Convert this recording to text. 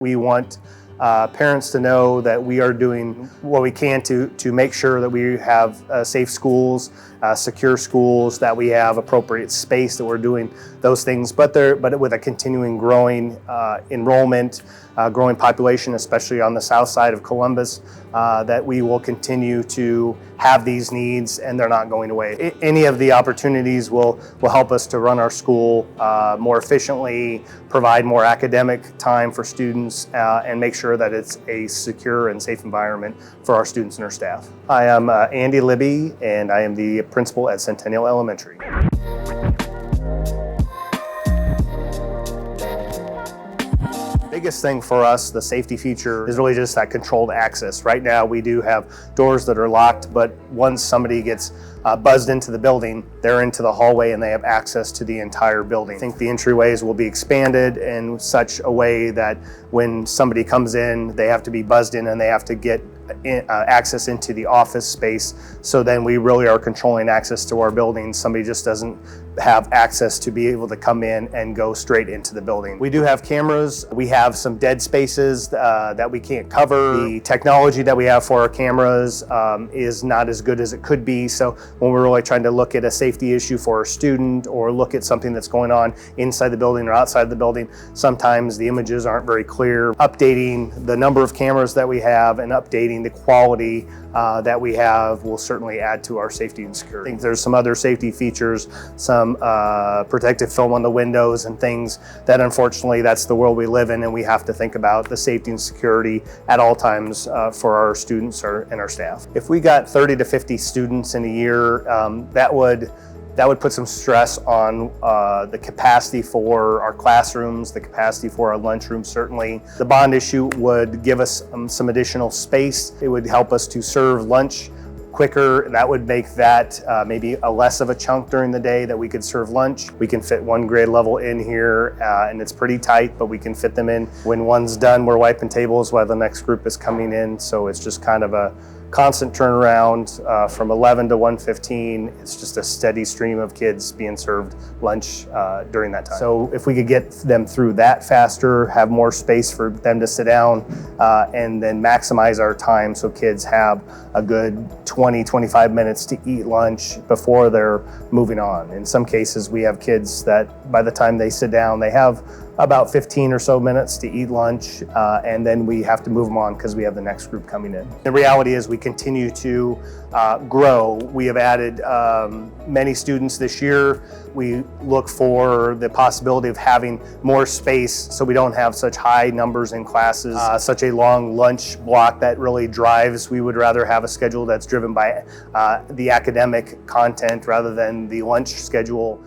We want parents to know that we are doing what we can to make sure that we have safe schools, secure schools, that we have appropriate space, that we're doing those things, but with a continuing growing enrollment, growing population, especially on the south side of Columbus, that we will continue to have these needs and they're not going away. Any of the opportunities will help us to run our school more efficiently, provide more academic time for students, and make sure that it's a secure and safe environment for our students and our staff. I am Andy Luebbe, and I am the principal at Centennial Elementary. Biggest thing for us, the safety feature, is really just that controlled access. Right now we do have doors that are locked, but once somebody gets buzzed into the building, they're into the hallway and they have access to the entire building. I think the entryways will be expanded in such a way that when somebody comes in, they have to be buzzed in and they have to get access into the office space. So then we really are controlling access to our building. Somebody just doesn't have access to be able to come in and go straight into the building. We do have cameras. We have some dead spaces that we can't cover. The technology that we have for our cameras is not as good as it could be. So when we're really trying to look at a safety issue for a student or look at something that's going on inside the building or outside the building, sometimes the images aren't very clear. Updating the number of cameras that we have and updating the quality that we have will certainly add to our safety and security. I think there's some other safety features, some protective film on the windows and things that, unfortunately, that's the world we live in, and we have to think about the safety and security at all times for our students and our staff. If we got 30 to 50 students in a year, that would put some stress on the capacity for our classrooms, the capacity for our lunchroom, certainly. The bond issue would give us some additional space. It would help us to serve lunch quicker. That would make that maybe a less of a chunk during the day that we could serve lunch. We can fit one grade level in here and it's pretty tight, but we can fit them in. When one's done, we're wiping tables while the next group is coming in. So it's just kind of a constant turnaround from 11 to 1:15. It's just a steady stream of kids being served lunch during that time. So if we could get them through that faster, have more space for them to sit down, and then maximize our time so kids have a good 20-25 minutes to eat lunch before they're moving on. In some cases, we have kids that by the time they sit down, they have about 15 or so minutes to eat lunch, and then we have to move them on because we have the next group coming in. The reality is we continue to grow. We have added many students this year. We look for the possibility of having more space so we don't have such high numbers in classes, such a long lunch block that really drives. We would rather have a schedule that's driven by the academic content rather than the lunch schedule.